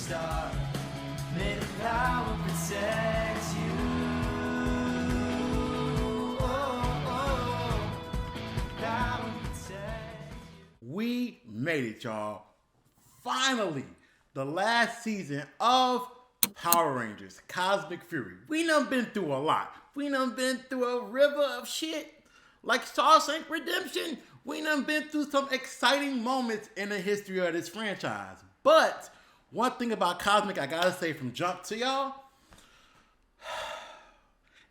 star. May the power protect you. Power protect you. We made it, y'all. Finally, the last season of Power Rangers Cosmic Fury. We done been through a lot. We done been through a river of shit. Like Shawshank Redemption, we done been through some exciting moments in the history of this franchise. But one thing about Cosmic I gotta say from jump to y'all,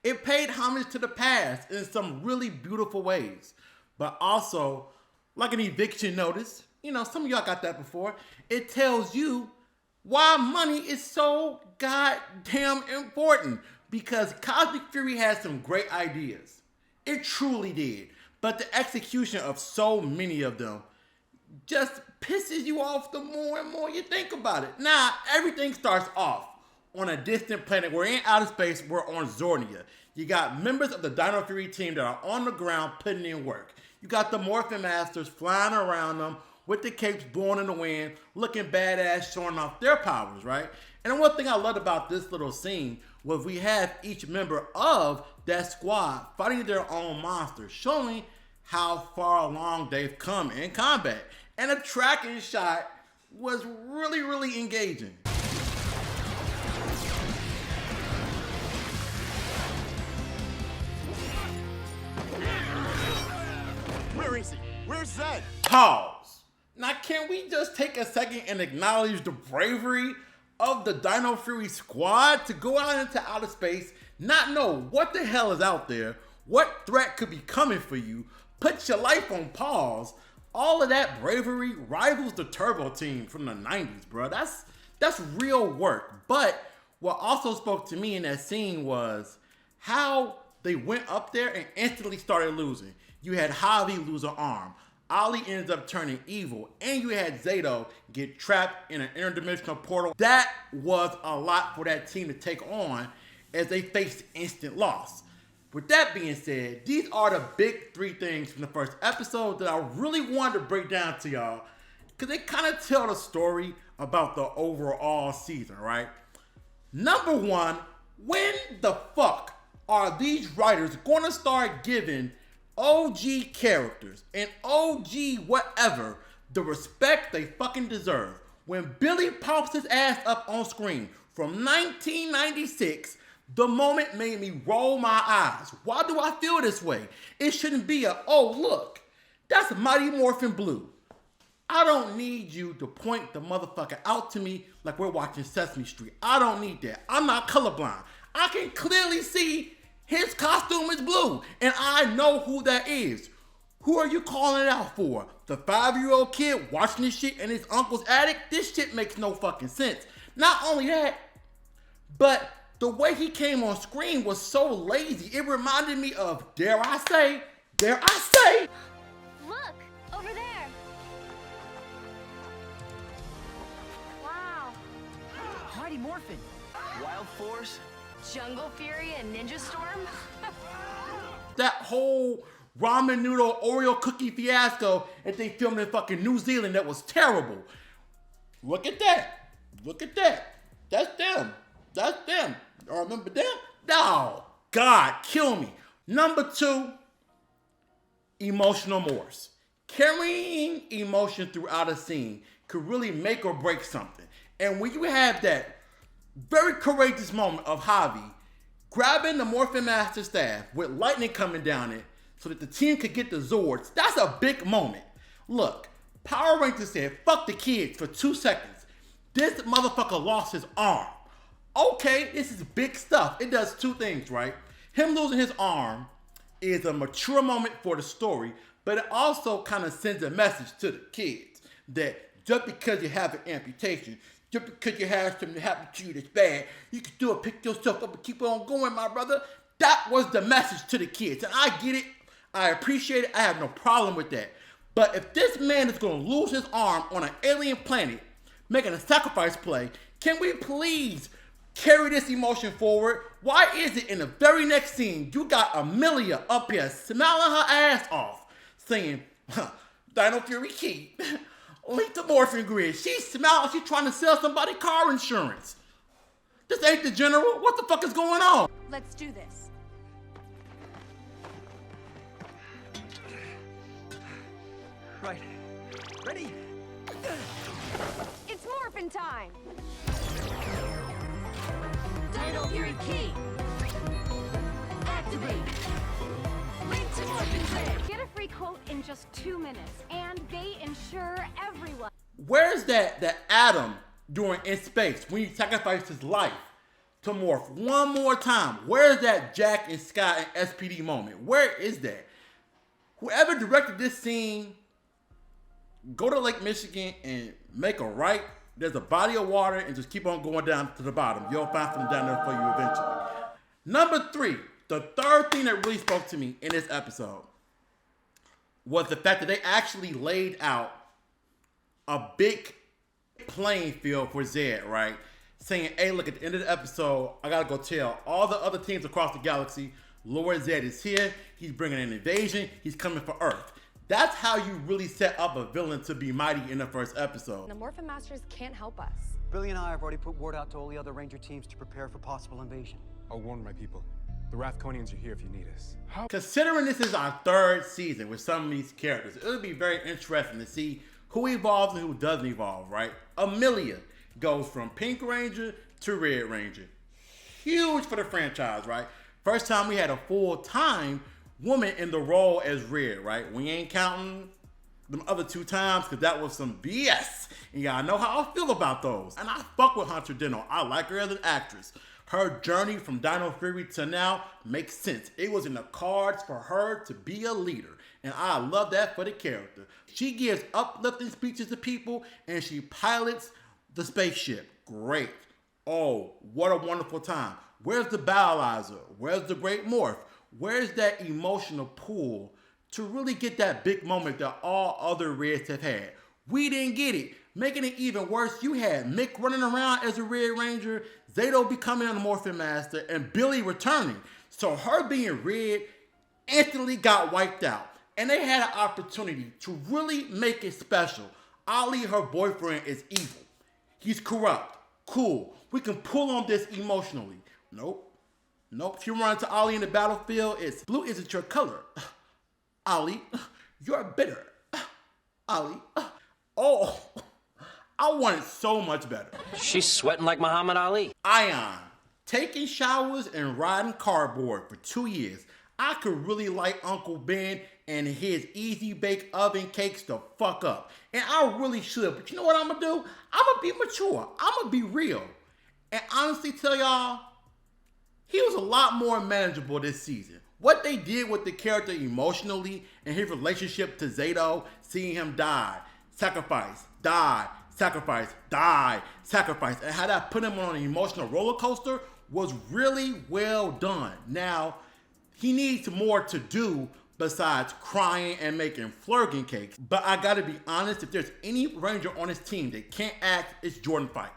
it paid homage to the past in some really beautiful ways. But also, like an eviction notice, you know, some of y'all got that before, it tells you why money is so goddamn important. Because Cosmic Fury has some great ideas. It truly did. But the execution of so many of them just pisses you off the more and more you think about it. Now, everything starts off on a distant planet. We're in outer space. We're on Zornia. You got members of the Dino Fury team that are on the ground putting in work. You got the Morphin Masters flying around them with the capes blowing in the wind, looking badass, showing off their powers, right? And one thing I loved about this little scene was we have each member of that squad fighting their own monsters, showing how far along they've come in combat. And the tracking shot was really, really engaging. Where is he? Where's Zed? Pause. Now, can we just take a second and acknowledge the bravery of the Dino Fury squad to go out into outer space, not know what the hell is out there, what threat could be coming for you, put your life on pause. All of that bravery rivals the Turbo team from the 90s, bro. That's real work. But what also spoke to me in that scene was how they went up there and instantly started losing. You had Javi lose an arm. Ollie ends up turning evil, and you had Zato get trapped in an interdimensional portal. That was a lot for that team to take on as they faced instant loss. With that being said, these are the big three things from the first episode that I really wanted to break down to y'all, because they kind of tell the story about the overall season, right? Number one, when the fuck are these writers going to start giving OG characters and OG whatever the respect they fucking deserve? When Billy pops his ass up on screen from 1996, the moment made me roll my eyes. Why do I feel this way? It shouldn't be a, oh look, that's Mighty Morphin Blue. I don't need you to point the motherfucker out to me like we're watching Sesame Street. I don't need that. I'm not colorblind. I can clearly see his costume is blue, and I know who that is. Who are you calling it out for? The 5-year-old kid watching this shit in his uncle's attic? This shit makes no fucking sense. Not only that, but the way he came on screen was so lazy. It reminded me of, dare I say, Look, over there. Wow. Mighty Morphin. Wild Force? Jungle Fury and Ninja Storm? that whole ramen noodle Oreo cookie fiasco that they filmed in fucking New Zealand that was terrible. Look at that. Look at that. That's them. That's them. Y'all remember them? No. God, kill me. Number 2, emotional morphs. Carrying emotion throughout a scene could really make or break something. And when you have that very courageous moment of Javi grabbing the Morphin Master staff with lightning coming down it so that the team could get the Zords, that's a big moment. Look, Power Rangers said, fuck the kids for 2 seconds. This motherfucker lost his arm. Okay, this is big stuff. It does 2 things, right? Him losing his arm is a mature moment for the story, but it also kind of sends a message to the kids that just because you have an amputation, just because you have something happen to you that's bad, you can still pick yourself up and keep on going, my brother. That was the message to the kids. And I get it. I appreciate it. I have no problem with that. But if this man is going to lose his arm on an alien planet, making a sacrifice play, can we please carry this emotion forward? Why is it in the very next scene, you got Amelia up here smiling her ass off, saying, Dino Fury Key, Meet the morphing grid. She smells. She's trying to sell somebody car insurance. This ain't the general. What the fuck is going on? Let's do this. Right. Ready? It's morphin' time. Dino Fury Key. Activate. Link to Morphin's Edge. Get a free quote in just 2 minutes, and they insure everyone. Where's that Adam doing in space when he sacrificed his life to morph one more time? Where's that Jack and Scott and SPD moment? Where is that? Whoever directed this scene, go to Lake Michigan and make a right. There's a body of water and just keep on going down to the bottom. You'll find something down there for you eventually. Number 3, the third thing that really spoke to me in this episode was the fact that they actually laid out a big playing field for Zed, right? Saying, hey, look, at the end of the episode, I gotta go tell all the other teams across the galaxy, Lord Zed is here, he's bringing an invasion, he's coming for Earth. That's how you really set up a villain to be mighty in the first episode. The Morphin Masters can't help us. Billy and I have already put word out to all the other Ranger teams to prepare for possible invasion. I'll warn my people. The Rathconians are here if you need us. Considering this is our 3rd season with some of these characters, it'll be very interesting to see who evolves and who doesn't evolve, right? Amelia goes from Pink Ranger to Red Ranger. Huge for the franchise, right? First time we had a full-time woman in the role as Red, right? We ain't counting them other 2 times because that was some BS. And y'all know how I feel about those. And I fuck with Hunter Dino. I like her as an actress. Her journey from Dino Fury to now makes sense. It was in the cards for her to be a leader. And I love that for the character. She gives uplifting speeches to people and she pilots the spaceship. Great. Oh, what a wonderful time. Where's the Battleizer? Where's the Great Morph? Where's that emotional pull to really get that big moment that all other Reds have had? We didn't get it. Making it even worse, you had Mick running around as a Red Ranger, Zato becoming a Morphin Master, and Billy returning. So her being Red instantly got wiped out. And they had an opportunity to really make it special. Ali, her boyfriend, is evil. He's corrupt. Cool. We can pull on this emotionally. Nope. Nope. If you run into Ali in the battlefield, it's blue isn't your color. Ali, you're bitter. Ali. Oh, I want it so much better. She's sweating like Muhammad Ali. Ion, taking showers and riding cardboard for 2 years. I could really light Uncle Ben and his easy bake oven cakes the fuck up. And I really should. But you know what I'm gonna do? I'm gonna be mature. I'm gonna be real. And honestly tell y'all, he was a lot more manageable this season. What they did with the character emotionally and his relationship to Zato, seeing him die, sacrifice, die, sacrifice, die, sacrifice, and how that put him on an emotional roller coaster was really well done. Now, he needs more to do besides crying and making flurgan cakes. But I gotta be honest, if there's any Ranger on his team that can't act, it's Jordan Fight.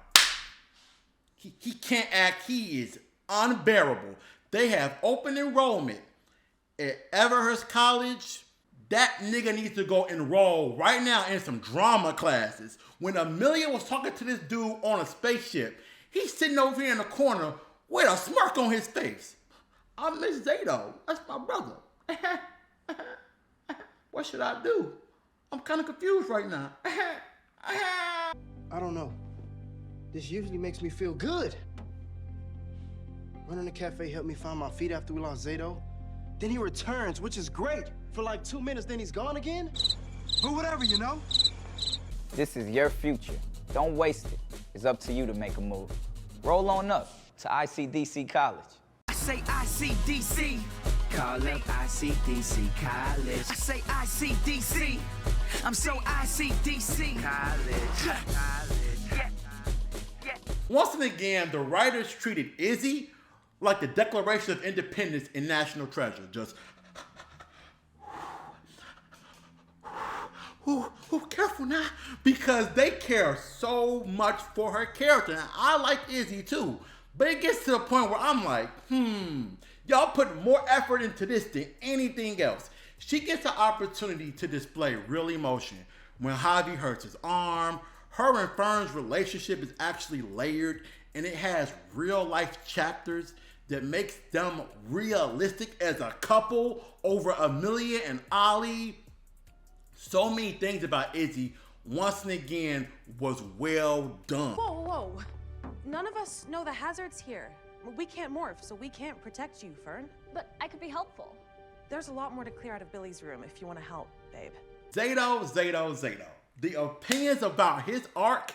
He can't act, he is unbearable. They have open enrollment at Everhurst College. That nigga needs to go enroll right now in some drama classes. When Amelia was talking to this dude on a spaceship, he's sitting over here in the corner with a smirk on his face. I miss Zato. That's my brother. What should I do? I'm kind of confused right now. I don't know. This usually makes me feel good. Running the cafe helped me find my feet after we lost Zato. Then he returns, which is great. For like 2 minutes, then he's gone again? But whatever, you know? This is your future. Don't waste it. It's up to you to make a move. Roll on up to ICDC College. I say ICDC. Call up ICDC College. I say ICDC. I'm so ICDC. College. Once and again, the writers treated Izzy like the Declaration of Independence in National Treasure. Just, careful now, because they care so much for her character. And I like Izzy too, but it gets to the point where I'm like, y'all put more effort into this than anything else. She gets an opportunity to display real emotion, when Javi hurts his arm. Her and Fern's relationship is actually layered, and it has real life chapters that makes them realistic as a couple over Amelia and Ollie. So many things about Izzy, once and again, was well done. Whoa, whoa. None of us know the hazards here. We can't morph, so we can't protect you, Fern. But I could be helpful. There's a lot more to clear out of Billy's room if you want to help, babe. Zato. The opinions about his arc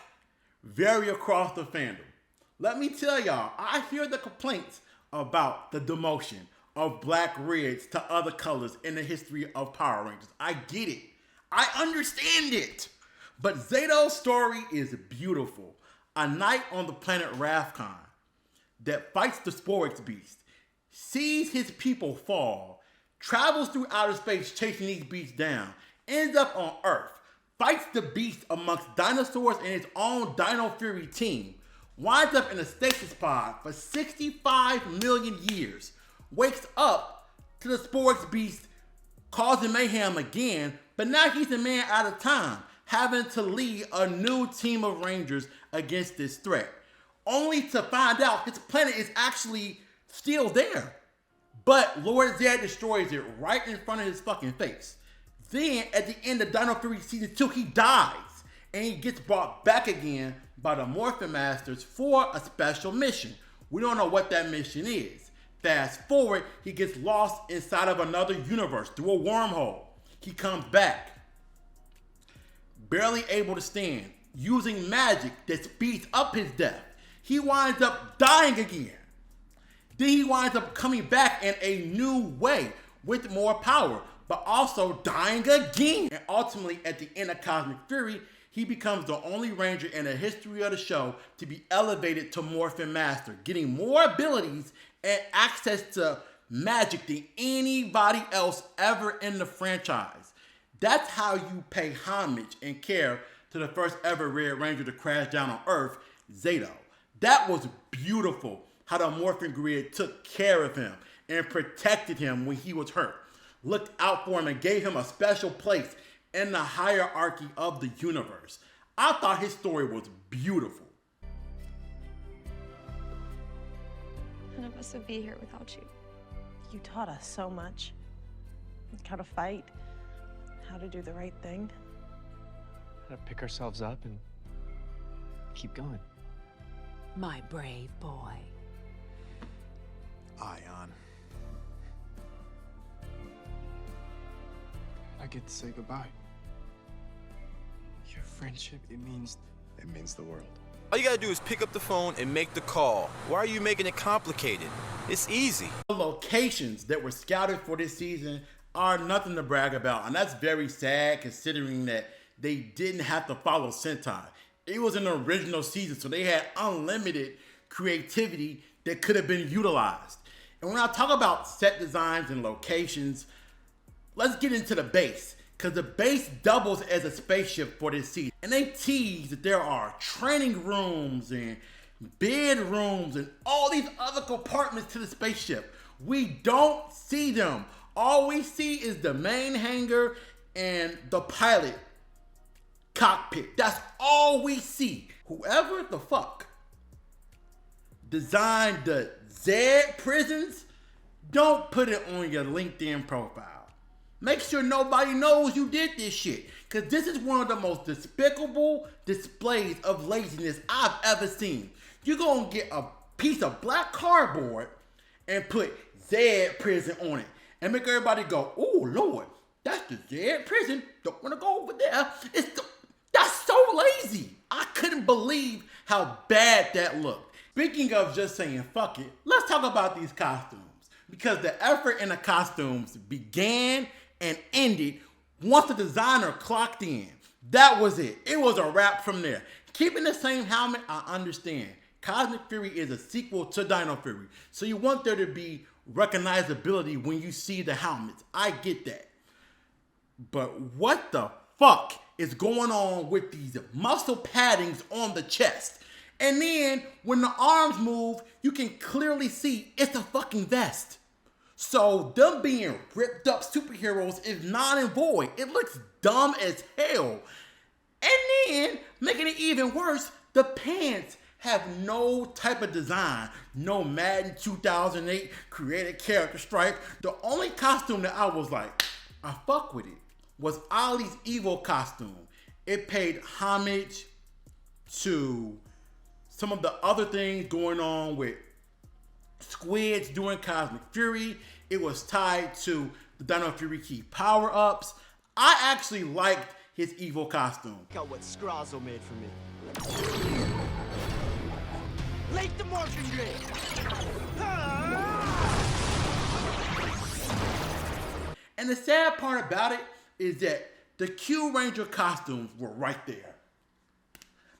vary across the fandom. Let me tell y'all, I hear the complaints about the demotion of Black Reds to other colors in the history of Power Rangers. I get it. I understand it. But Zato's story is beautiful. A knight on the planet Ravkon that fights the Sporix beast, sees his people fall, travels through outer space chasing these beasts down, ends up on Earth, fights the beast amongst dinosaurs and his own Dino Fury team, winds up in a stasis pod for 65 million years, wakes up to the Sporix beast causing mayhem again, but now he's a man out of time, having to lead a new team of Rangers against this threat, only to find out his planet is actually still there. But Lord Zed destroys it right in front of his fucking face. Then, at the end of Dino Fury Season 2, he dies, and he gets brought back again by the Morphin Masters for a special mission. We don't know what that mission is. Fast forward, he gets lost inside of another universe through a wormhole. He comes back, barely able to stand, using magic that speeds up his death. He winds up dying again. Then he winds up coming back in a new way with more power, but also dying again. And ultimately, at the end of Cosmic Fury, he becomes the only Ranger in the history of the show to be elevated to Morphin Master, getting more abilities and access to magic than anybody else ever in the franchise. That's how you pay homage and care to the first ever Red Ranger to crash down on Earth, Zato. That was beautiful, how the Morphin Grid took care of him and protected him when he was hurt, looked out for him and gave him a special place in the hierarchy of the universe. I thought his story was beautiful. None of us would be here without you. You taught us so much. How to fight, how to do the right thing. How to pick ourselves up and keep going. My brave boy. Ion. I get to say goodbye. Your friendship, it means the world. All you gotta do is pick up the phone and make the call. Why are you making it complicated? It's easy. The locations that were scouted for this season are nothing to brag about, and that's very sad considering that they didn't have to follow Sentai. It was an original season, so they had unlimited creativity that could have been utilized. And when I talk about set designs and locations, let's get into the base, because the base doubles as a spaceship for this season. And they tease that there are training rooms and bedrooms and all these other compartments to the spaceship. We don't see them. All we see is the main hangar and the pilot cockpit. That's all we see. Whoever the fuck designed the Z prisons, don't put it on your LinkedIn profile. Make sure nobody knows you did this shit, because this is one of the most despicable displays of laziness I've ever seen. You're gonna get a piece of black cardboard and put Z prison on it and make everybody go, oh Lord, that's the Z prison. Don't wanna go over there. That's so lazy. I couldn't believe how bad that looked. Speaking of just saying fuck it, let's talk about these costumes, because the effort in the costumes began and ended once the designer clocked in. That was it. It was a wrap from there. Keeping the same helmet, I understand. Cosmic Fury is a sequel to Dino Fury, so you want there to be recognizability when you see the helmets. I get that. But what the fuck is going on with these muscle paddings on the chest? And then when the arms move, you can clearly see it's a fucking vest. So them being ripped up superheroes is non and void. It looks dumb as hell. And making it even worse, the pants have no type of design. No Madden 2008 created character stripe. The only costume that I was like, I fuck with it, was Ollie's evil costume. It paid homage to some of the other things going on with Squids doing Cosmic Fury. It was tied to the Dino Fury key power-ups. I actually liked his evil costume. Look at what Scrazzo made for me. Late the morphing grid. And the sad part about it is that the Q Ranger costumes were right there.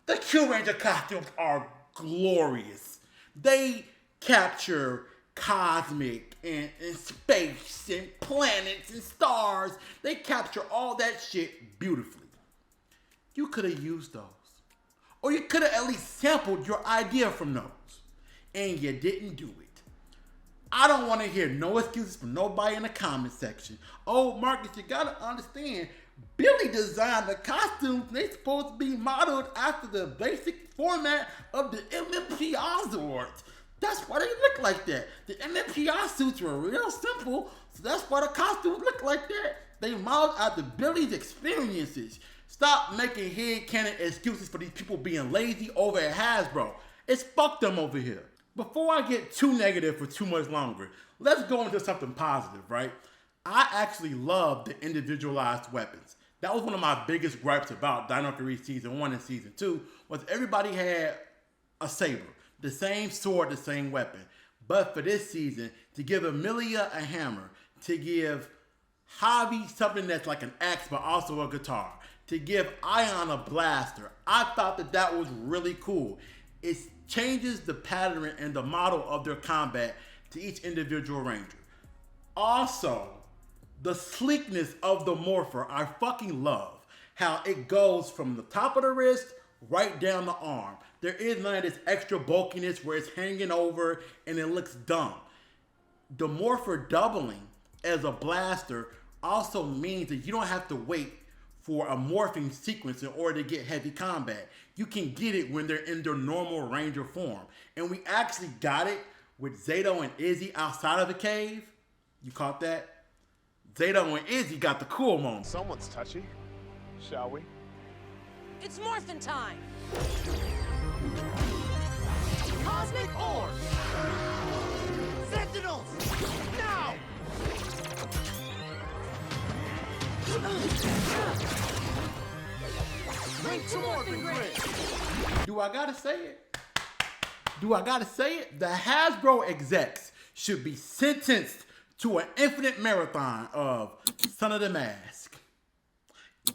The Q Ranger costumes are glorious. They capture cosmic and space and planets and stars. They capture all that shit beautifully. You could have used those. Or you could have at least sampled your idea from those. And you didn't do it. I don't want to hear no excuses from nobody in the comment section. Oh, Marcus, you gotta understand, Billy designed the costumes. They supposed to be modeled after the basic format of the MMPR Zords. That's why they look like that. The MMPR suits were real simple, so that's why the costumes look like that. They modeled after Billy's experiences. Stop making headcanon excuses for these people being lazy over at Hasbro. It's fuck them over here. Before I get too negative for too much longer, let's go into something positive, right? I actually love the individualized weapons. That was one of my biggest gripes about Dino Fury Season 1 and Season 2, was everybody had a saber, the same sword, the same weapon. But for this season, to give Amelia a hammer, to give Javi something that's like an axe but also a guitar, to give Ion a blaster, I thought that that was really cool. It changes the pattern and the model of their combat to each individual ranger. Also, the sleekness of the morpher, I fucking love how it goes from the top of the wrist right down the arm. There is none of this extra bulkiness where it's hanging over and it looks dumb. The morpher doubling as a blaster also means that you don't have to wait for a morphing sequence in order to get heavy combat. You can get it when they're in their normal ranger form. And we actually got it with Zato and Izzy outside of the cave. You caught that? Zato and Izzy got the cool moment. Someone's touchy. Shall we? It's morphin' time! Cosmic Orbs! Sentinels! Now! Link to morphing grid! Do I gotta say it? Do I gotta say it? The Hasbro execs should be sentenced to an infinite marathon of Son of the Mask,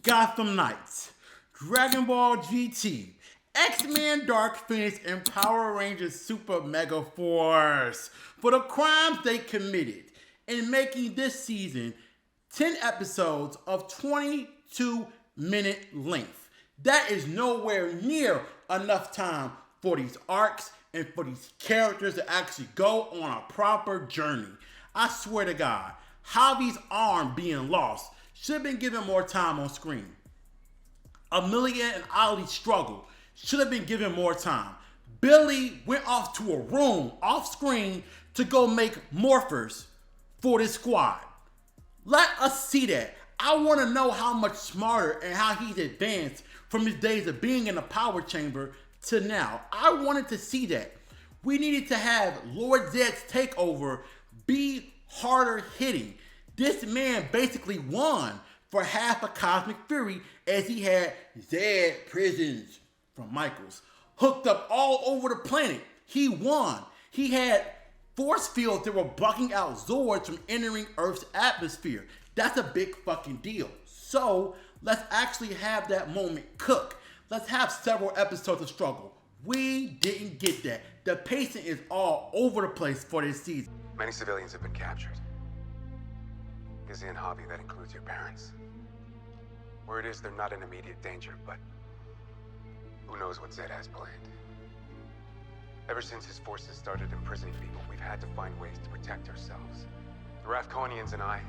Gotham Knights, Dragon Ball GT, X-Men Dark Phoenix, and Power Rangers Super Mega Force for the crimes they committed in making this season 10 episodes of 22-minute length. That is nowhere near enough time for these arcs and for these characters to actually go on a proper journey. I swear to God, Javi's arm being lost should have been given more time on screen. Amelia and Ollie's struggle should have been given more time. Billy went off to a room off screen to go make morphers for this squad. Let us see that. I want to know how much smarter and how he's advanced from his days of being in the power chamber to now. I wanted to see that. We needed to have Lord Zed's takeover be harder hitting. This man basically won for half of Cosmic Fury, as he had Zed prisons from Michaels hooked up all over the planet. He won. He had force fields that were blocking out Zords from entering Earth's atmosphere. That's a big fucking deal. So let's actually have that moment cook. Let's have several episodes of struggle. We didn't get that. The pacing is all over the place for this season. Many civilians have been captured. Izzy and Javi, that includes your parents. Word is they're not in immediate danger, but who knows what Zed has planned. Ever since his forces started imprisoning people, we've had to find ways to protect ourselves. The Rathconians and I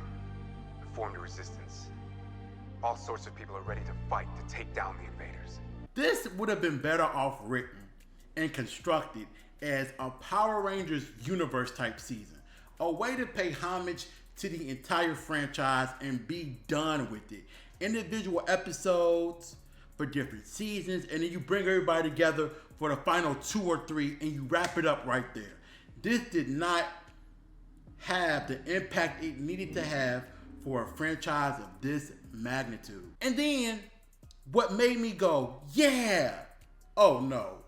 have formed a resistance. All sorts of people are ready to fight to take down the invaders. This would have been better off written and constructed as a Power Rangers universe type season. A way to pay homage to the entire franchise and be done with it. Individual episodes for different seasons, and then you bring everybody together for the final 2 or 3 and you wrap it up right there. This did not have the impact it needed to have for a franchise of this magnitude. And then what made me go, yeah, oh no,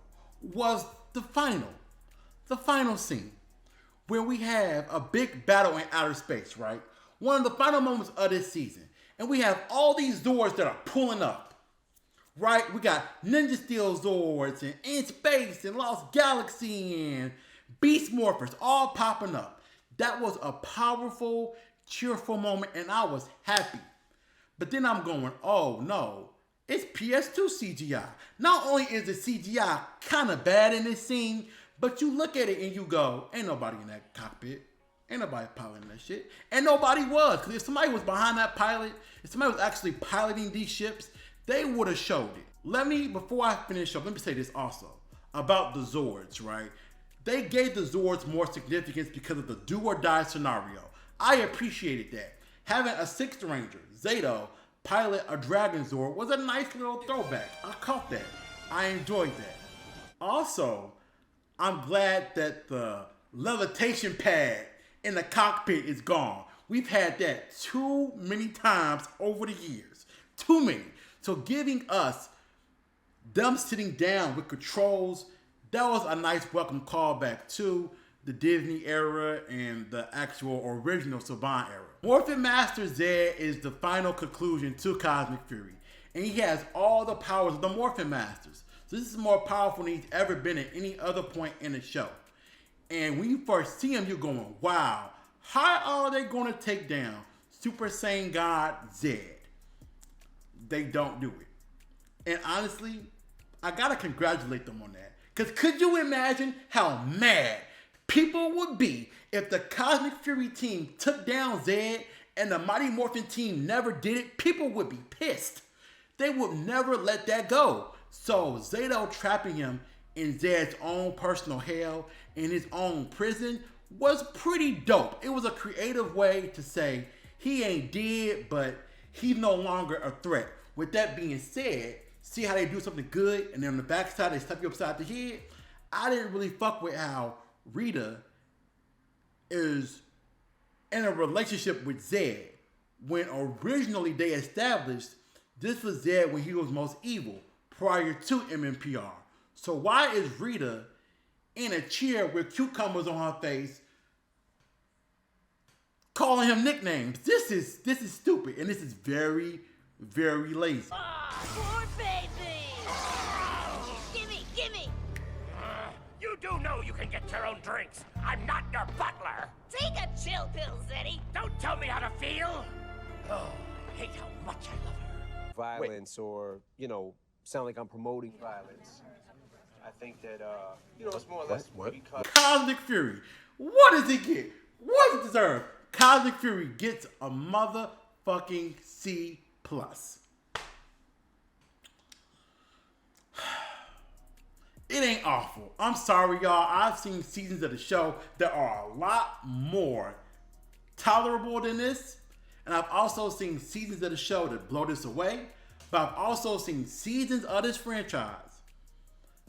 was the final scene where we have a big battle in outer space, right? One of the final moments of this season. And we have all these Zords that are pulling up, right? We got Ninja Steel Zords and In Space and Lost Galaxy and Beast Morphers all popping up. That was a powerful, cheerful moment and I was happy. But then I'm going, oh no, it's PS2 CGI. Not only is the CGI kind of bad in this scene, but you look at it and you go, ain't nobody in that cockpit. Ain't nobody piloting that shit. And nobody was. Because if somebody was behind that pilot, if somebody was actually piloting these ships, they would have showed it. Before I finish up, let me say this also about the Zords, right? They gave the Zords more significance because of the do or die scenario. I appreciated that. Having a 6th Ranger, Zato, pilot a Dragon Zord was a nice little throwback. I caught that. I enjoyed that. Also, I'm glad that the levitation pad in the cockpit is gone. We've had that too many times over the years. Too many. So giving us them sitting down with controls, that was a nice welcome callback to the Disney era and the actual original Saban era. Morphin Master Zed is the final conclusion to Cosmic Fury. And he has all the powers of the Morphin Masters. So this is more powerful than he's ever been at any other point in the show. And when you first see him, you're going, wow, how are they going to take down Super Saiyan God Zed? They don't do it. And honestly, I gotta congratulate them on that. Because could you imagine how mad people would be if the Cosmic Fury team took down Zed and the Mighty Morphin team never did it? People would be pissed. They would never let that go. So Zato trapping him in Zed's own personal hell, in his own prison, was pretty dope. It was a creative way to say he ain't dead, but he's no longer a threat. With that being said, see how they do something good and then on the backside they slap you upside the head? I didn't really fuck with how Rita is in a relationship with Zed when originally they established this was Zed when he was most evil prior to MMPR. So why is Rita in a chair with cucumbers on her face calling him nicknames? This is stupid and this is very, very lazy. Poor baby! Gimme, gimme! You do know you can get your own drinks. I'm not your butler. Take a chill pill, Zeddy. Don't tell me how to feel. Oh, I hate how much I love her. Violence or, sound like I'm promoting violence. I think that, it's more or less because... Cosmic Fury. What does he get? What does it deserve? Cosmic Fury gets a motherfucking C+. It ain't awful. I'm sorry, y'all. I've seen seasons of the show that are a lot more tolerable than this. And I've also seen seasons of the show that blow this away. But I've also seen seasons of this franchise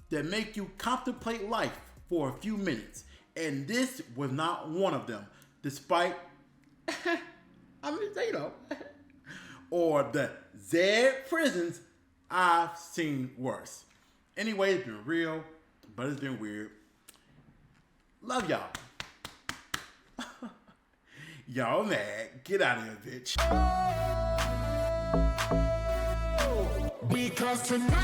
that make you contemplate life for a few minutes. And this was not one of them. Despite, or the Zed prisons, I've seen worse. Anyway, it's been real, but it's been weird. Love y'all. Y'all mad. Get out of here, bitch. Because tonight.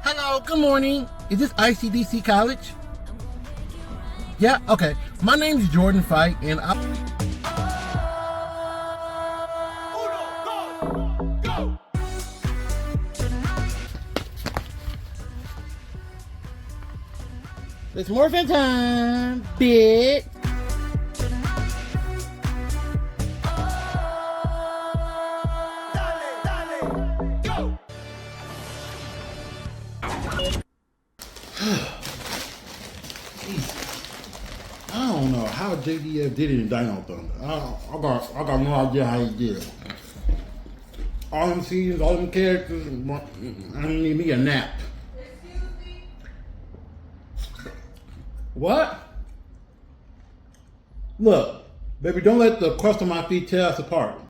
Hello, good morning. Is this ICDC College? Yeah, okay. My name is Jordan Fight, and it's morphin' time, bitch. Go! I don't know how JDF did it in Dino Thunder. I got no idea how he did it. All them scenes, all them characters, I need me a nap. What? Look, baby, don't let the crust on my feet tear us apart.